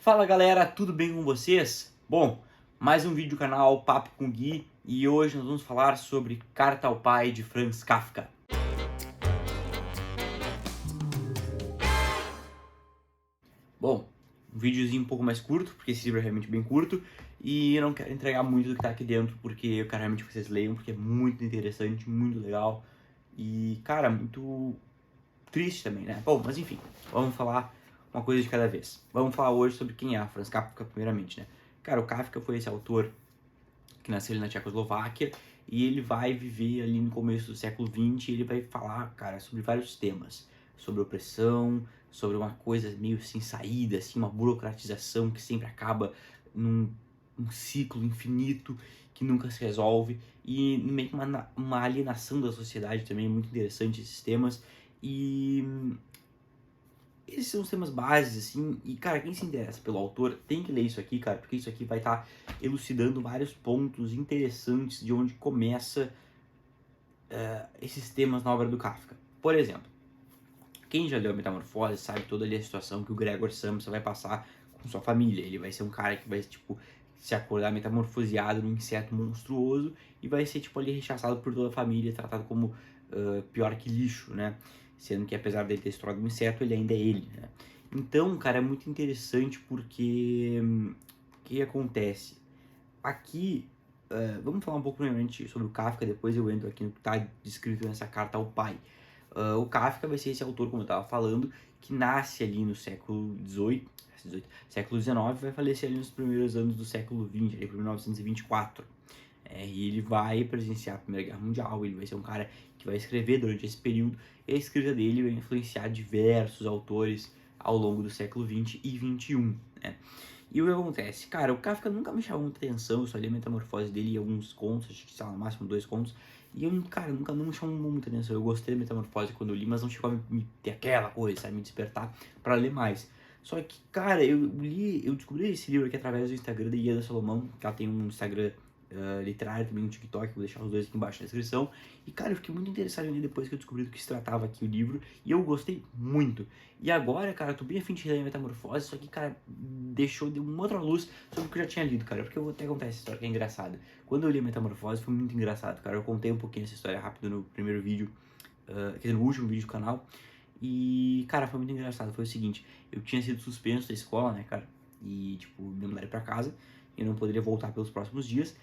Fala galera, tudo bem com vocês? Bom, mais um vídeo do canal Papo com Gui e hoje nós vamos falar sobre Carta ao Pai de Franz Kafka. Bom, um videozinho um pouco mais curto, porque esse livro é realmente bem curto e eu não quero entregar muito do que tá aqui dentro, porque eu quero realmente que vocês leiam, porque é muito interessante, muito legal e, cara, muito triste também, né? Bom, mas enfim, vamos falar uma coisa de cada vez. Vamos falar hoje sobre quem é Franz Kafka primeiramente, né? Cara, o Kafka foi esse autor que nasceu ali na Tchecoslováquia e ele vai viver ali no começo do século XX e ele vai falar, cara, sobre vários temas. Sobre opressão, sobre uma coisa meio sem saída, assim, uma burocratização que sempre acaba num um ciclo infinito que nunca se resolve e meio que uma alienação da sociedade também, muito interessante esses temas. E esses são os temas bases, assim, e, cara, quem se interessa pelo autor tem que ler isso aqui, cara, porque isso aqui vai estar elucidando vários pontos interessantes de onde começa esses temas na obra do Kafka. Por exemplo, quem já leu a Metamorfose sabe toda ali a situação que o Gregor Samsa vai passar com sua família. Ele vai ser um cara que vai, tipo, se acordar metamorfoseado num inseto monstruoso e vai ser, tipo, ali rechaçado por toda a família, tratado como pior que lixo, né? Sendo que, apesar dele ter se tornado um inseto, ele ainda é ele, né? Então, cara, é muito interessante porque o que acontece? Aqui, vamos falar um pouco primeiramente sobre o Kafka, depois eu entro aqui no que está descrito nessa carta ao pai. O Kafka vai ser esse autor, como eu estava falando, que nasce ali no século século XIX, vai falecer ali nos primeiros anos do século XX, ali por 1924. E ele vai presenciar a Primeira Guerra Mundial, ele vai ser um cara que vai escrever durante esse período, e a escrita dele vai influenciar diversos autores ao longo do século XX e XXI, né? E o que acontece? Cara, o Kafka nunca me chamou muita atenção, eu só li a Metamorfose dele e alguns contos, acho que, sei lá, no máximo 2 contos, e eu, cara, nunca não me chamou muita atenção. Eu gostei da Metamorfose quando eu li, mas não chegou a me ter aquela coisa, sabe, me despertar pra ler mais. Só que, cara, eu descobri esse livro aqui através do Instagram da Ieda Salomão, que ela tem um Instagram literário, também um TikTok, vou deixar os dois aqui embaixo na descrição. E, cara, eu fiquei muito interessado em ler depois que eu descobri do que se tratava aqui o livro, e eu gostei muito. E agora, cara, eu tô bem afim de ler a Metamorfose, só que, cara, deu uma outra luz sobre o que eu já tinha lido, cara, porque eu vou até contar essa história que é engraçada. Quando eu li a Metamorfose foi muito engraçado, cara, eu contei um pouquinho essa história rápido no primeiro vídeo, quer dizer, no último vídeo do canal, e, cara, foi muito engraçado. Foi o seguinte, eu tinha sido suspenso da escola, né, cara, e, tipo, me mandaram pra casa, eu não poderia voltar pelos próximos dias.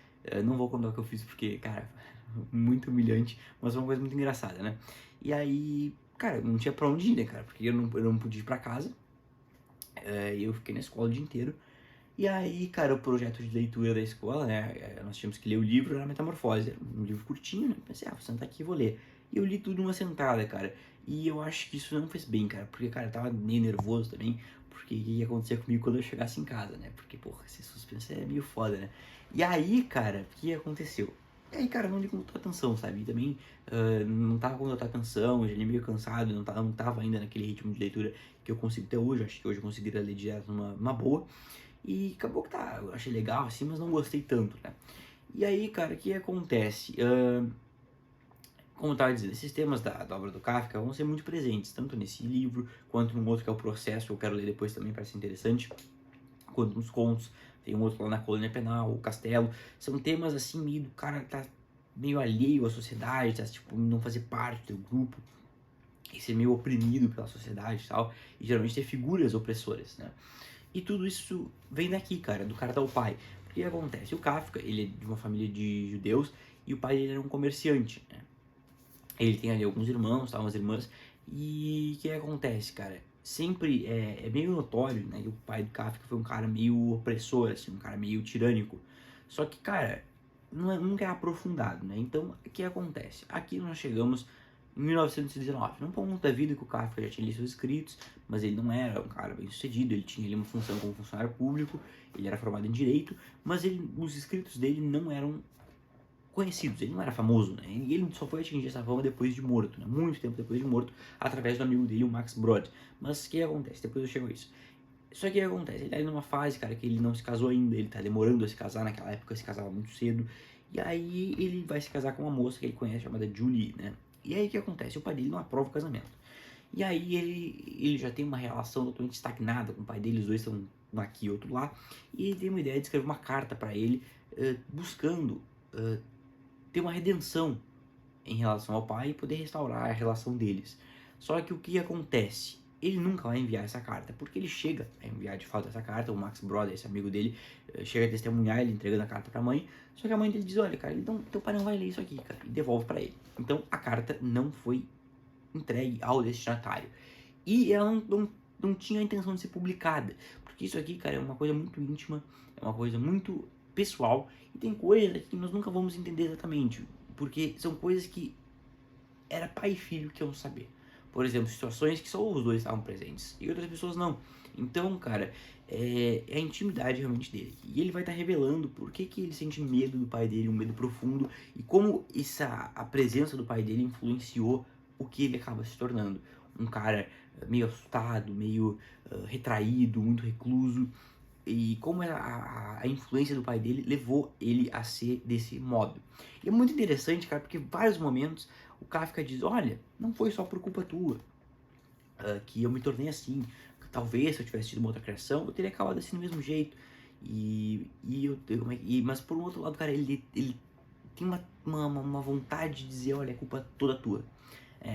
Não vou contar o que eu fiz porque, cara, muito humilhante, mas foi uma coisa muito engraçada, né? E aí, cara, não tinha pra onde ir, né, cara, porque eu não podia ir pra casa, e eu fiquei na escola o dia inteiro. E aí, cara, o projeto de leitura da escola, né, nós tínhamos que ler o livro, era Metamorfose, era um livro curtinho, né, pensei, vou sentar aqui e vou ler. E eu li tudo numa sentada, cara, e eu acho que isso não fez bem, cara, porque, cara, eu tava meio nervoso também, porque o que ia acontecer comigo quando eu chegasse em casa, né, porque, porra, ser suspense é meio foda, né. E aí, cara, o que aconteceu? E aí, cara, não li com tanta atenção, sabe, e também não tava com tanta atenção, eu já li meio cansado, não tava ainda naquele ritmo de leitura que eu consigo ter hoje, acho que hoje eu conseguiria ler direto numa boa. E acabou que tá, eu achei legal assim, mas não gostei tanto, né? E aí, cara, o que acontece? Como eu tava dizendo, esses temas da obra do Kafka vão ser muito presentes, tanto nesse livro, quanto num outro que é o Processo, que eu quero ler depois também, parece interessante, quanto nos contos. Tem um outro lá na Colônia Penal, o Castelo. São temas assim, meio do cara que tá meio alheio à sociedade, tá, tipo, não fazer parte do grupo, e ser meio oprimido pela sociedade e tal, e geralmente ter figuras opressoras, né? E tudo isso vem daqui, cara, do cara o pai. Porque o que acontece? O Kafka, ele é de uma família de judeus e o pai dele era um comerciante, né? Ele tem ali alguns irmãos, tá, umas irmãs. E o que acontece, cara? Sempre é meio notório, né? Que o pai do Kafka foi um cara meio opressor, assim, um cara meio tirânico. Só que, cara, nunca é aprofundado, né? Então, o que acontece? Aqui nós chegamos em 1919, num ponto da vida que o Kafka já tinha lido seus escritos, mas ele não era um cara bem sucedido, ele tinha ali uma função como funcionário público, ele era formado em Direito, mas os escritos dele não eram conhecidos, ele não era famoso, né? E ele só foi atingir essa fama depois de morto, né? Muito tempo depois de morto, através do amigo dele, o Max Brod. Mas o que acontece? Depois eu chego a isso. Só que o que acontece? Ele tá numa fase, cara, que ele não se casou ainda, ele tá demorando a se casar, naquela época se casava muito cedo, e aí ele vai se casar com uma moça que ele conhece, chamada Julie, né? E aí o que acontece? O pai dele não aprova o casamento. E aí ele já tem uma relação totalmente estagnada com o pai dele, os dois estão um aqui e outro lá, e ele tem uma ideia de escrever uma carta para ele, buscando ter uma redenção em relação ao pai e poder restaurar a relação deles. Só que o que acontece? Ele nunca vai enviar essa carta, porque ele chega a enviar de fato essa carta, o Max Brother, esse amigo dele, chega a testemunhar ele entregando a carta pra mãe, só que a mãe dele diz, olha cara, então, teu pai não vai ler isso aqui, cara, e devolve pra ele. Então a carta não foi entregue ao destinatário. E ela não tinha a intenção de ser publicada, porque isso aqui, cara, é uma coisa muito íntima, é uma coisa muito pessoal, e tem coisas que nós nunca vamos entender exatamente, porque são coisas que era pai e filho que iam saber. Por exemplo, situações que só os dois estavam presentes e outras pessoas não. Então, cara, é a intimidade realmente dele. E ele vai estar revelando por que ele sente medo do pai dele, um medo profundo, e como a presença do pai dele influenciou o que ele acaba se tornando. Um cara meio assustado, meio retraído, muito recluso. E como a influência do pai dele levou ele a ser desse modo. E é muito interessante, cara, porque em vários momentos o Kafka diz, olha, não foi só por culpa tua que eu me tornei assim. Talvez se eu tivesse tido uma outra criação, eu teria acabado assim do mesmo jeito. Mas por um outro lado, cara, ele tem uma vontade de dizer, olha, é culpa toda tua.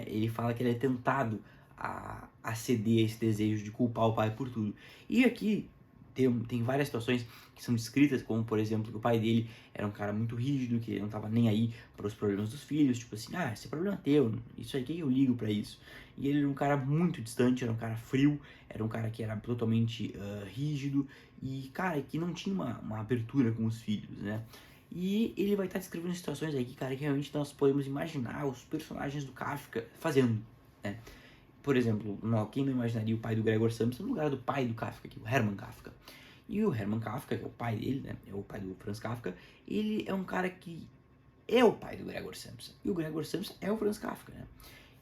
Ele fala que ele é tentado a ceder a esse desejo de culpar o pai por tudo. E aqui tem várias situações que são descritas, como por exemplo que o pai dele era um cara muito rígido, que ele não tava nem aí para os problemas dos filhos, tipo assim, esse problema é teu, isso aí, quem eu ligo para isso? E ele era um cara muito distante, era um cara frio, era um cara que era totalmente rígido e, cara, que não tinha uma abertura com os filhos, né? E ele vai estar descrevendo situações aí, cara, que realmente nós podemos imaginar os personagens do Kafka fazendo, né? Por exemplo, quem não imaginaria o pai do Gregor Samsa no lugar do pai do Kafka, aqui, o Hermann Kafka. E o Hermann Kafka, que é o pai dele, né, é o pai do Franz Kafka, ele é um cara que é o pai do Gregor Samsa. E o Gregor Samsa é o Franz Kafka, né?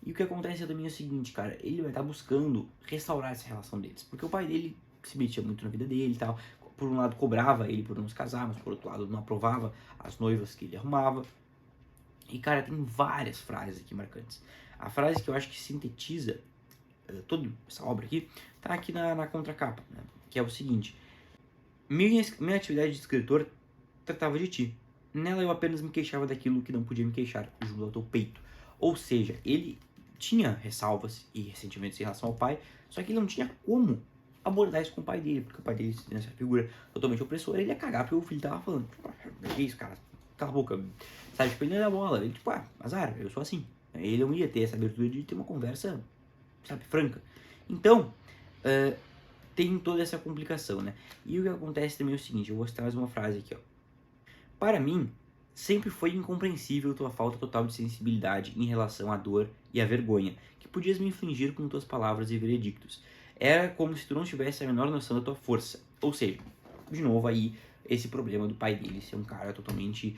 E o que acontece também é o seguinte, cara, ele vai estar buscando restaurar essa relação deles, porque o pai dele se metia muito na vida dele e tal. Por um lado cobrava ele por não se casar, mas por outro lado não aprovava as noivas que ele arrumava. E, cara, tem várias frases aqui marcantes. A frase que eu acho que sintetiza toda essa obra aqui, tá aqui na contracapa, né? Que é o seguinte: minha atividade de escritor tratava de ti. Nela eu apenas me queixava daquilo que não podia me queixar junto ao teu peito. Ou seja, ele tinha ressalvas e ressentimentos em relação ao pai, só que ele não tinha como abordar isso com o pai dele, porque o pai dele, nessa figura totalmente opressora, ele ia cagar porque o filho tava falando, tipo, que isso, cara, cala a boca, sabe, tipo, ele não ia dar bola, ele, tipo, azar, eu sou assim. Ele não ia ter essa abertura de ter uma conversa, sabe, franca. Então, tem toda essa complicação, né? E o que acontece também é o seguinte, eu vou citar mais uma frase aqui, ó. Para mim, sempre foi incompreensível tua falta total de sensibilidade em relação à dor e à vergonha que podias me infligir com tuas palavras e veredictos. Era como se tu não tivesse a menor noção da tua força. Ou seja, de novo aí, esse problema do pai dele ser um cara totalmente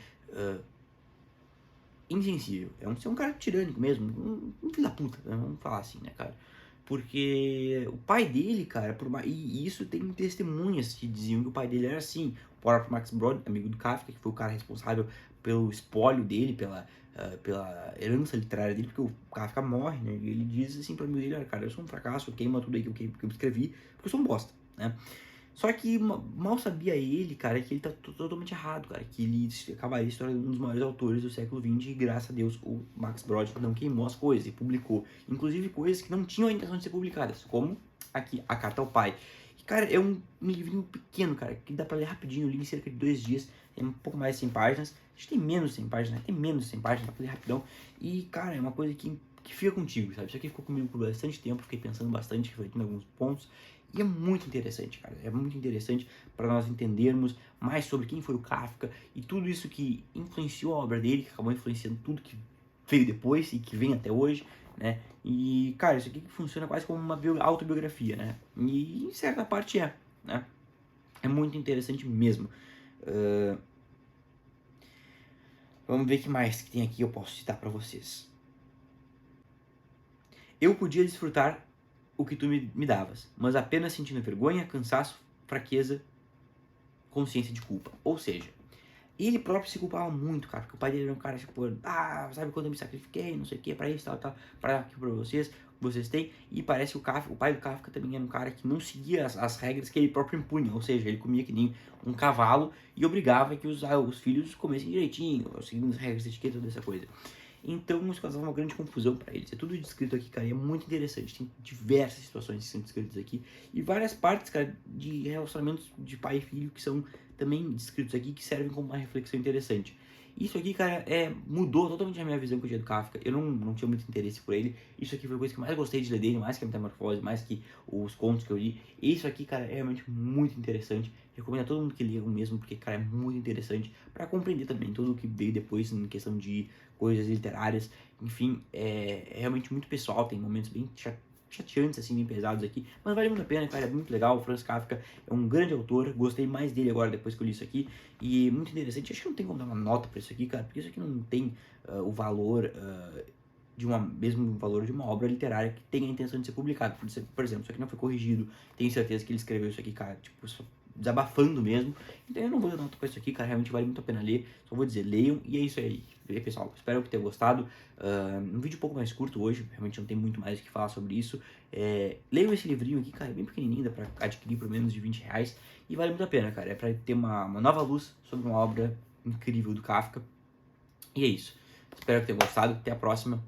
insensível. Ser um cara tirânico mesmo, um filho da puta, né? Vamos falar assim, né, cara? Porque o pai dele, cara, e isso tem testemunhas que diziam que o pai dele era assim. O próprio Max Brod, amigo do Kafka, que foi o cara responsável pelo espólio dele, pela herança literária dele, porque o Kafka morre, né? E ele diz assim pra amigo dele, cara, eu sou um fracasso, queima tudo aí que eu escrevi, porque eu sou um bosta, né? Só que mal sabia ele, cara, que ele tá totalmente errado, cara. Que ele acabaria se tornando um dos maiores autores do século XX e, graças a Deus, o Max Brod não queimou as coisas e publicou. Inclusive coisas que não tinham a intenção de ser publicadas, como aqui, A Carta ao Pai. E, cara, é um livrinho pequeno, cara, que dá pra ler rapidinho. Eu li em cerca de 2 dias, tem um pouco mais de 100 páginas. Acho que tem menos de 100 páginas, né? Tem menos de 100 páginas, dá pra ler rapidão. E, cara, é uma coisa que fica contigo, sabe? Isso aqui ficou comigo por bastante tempo, fiquei pensando bastante, refletindo alguns pontos. E é muito interessante, cara. É muito interessante para nós entendermos mais sobre quem foi o Kafka e tudo isso que influenciou a obra dele, que acabou influenciando tudo que veio depois e que vem até hoje, né? E, cara, isso aqui funciona quase como uma autobiografia, né? E em certa parte né? É muito interessante mesmo. Vamos ver o que mais que tem aqui eu posso citar para vocês. Eu podia desfrutar o que tu me davas, mas apenas sentindo vergonha, cansaço, fraqueza, consciência de culpa. Ou seja, ele próprio se culpava muito, cara, porque o pai dele era um cara, tipo, sabe quando eu me sacrifiquei, não sei o que, pra isso, tal, pra dar aqui pra vocês, vocês têm, e parece que o pai do Kafka também era um cara que não seguia as regras que ele próprio impunha, ou seja, ele comia que nem um cavalo e obrigava que os filhos comessem direitinho, seguindo as regras de etiqueta, toda essa coisa. Então isso causava uma grande confusão para eles. É tudo descrito aqui, cara, e é muito interessante. Tem diversas situações que são descritas aqui e várias partes, cara, de relacionamentos de pai e filho que são também descritos aqui, que servem como uma reflexão interessante. Isso aqui, cara, mudou totalmente a minha visão que eu tinha do Kafka. Eu não tinha muito interesse por ele. Isso aqui foi a coisa que eu mais gostei de ler dele, mais que a Metamorfose, mais que os contos que eu li. Isso aqui, cara, é realmente muito interessante. Recomendo a todo mundo que leia o mesmo, porque, cara, é muito interessante para compreender também tudo o que veio depois em questão de coisas literárias. Enfim, é realmente muito pessoal, tem momentos bem chateantes, assim, bem pesados aqui, mas vale muito a pena, cara, é muito legal. O Franz Kafka é um grande autor, gostei mais dele agora depois que eu li isso aqui, e muito interessante. Acho que não tem como dar uma nota pra isso aqui, cara, porque isso aqui não tem o valor mesmo o valor de uma obra literária que tem a intenção de ser publicada. Por exemplo, isso aqui não foi corrigido, tenho certeza que ele escreveu isso aqui, cara, tipo, desabafando mesmo. Então eu não vou dar nota pra isso aqui, cara, realmente vale muito a pena ler. Só vou dizer, leiam, e é isso aí. E aí, pessoal, espero que tenham gostado. Um vídeo um pouco mais curto hoje, realmente não tem muito mais o que falar sobre isso. Leiam esse livrinho aqui, cara, é bem pequenininho, dá pra adquirir por menos de R$20. E vale muito a pena, cara, é pra ter uma nova luz sobre uma obra incrível do Kafka. E é isso. Espero que tenham gostado, até a próxima.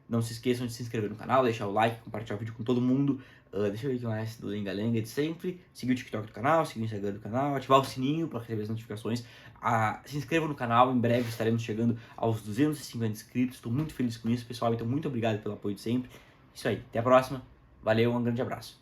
Não se esqueçam de se inscrever no canal, deixar o like, compartilhar o vídeo com todo mundo. Deixa eu ver o que mais do Lenga-Lenga de sempre. Seguir o TikTok do canal, seguir o Instagram do canal, ativar o sininho para receber as notificações. Se inscreva no canal, em breve estaremos chegando aos 250 inscritos. Estou muito feliz com isso, pessoal. Então, muito obrigado pelo apoio de sempre. Isso aí, até a próxima. Valeu, um grande abraço.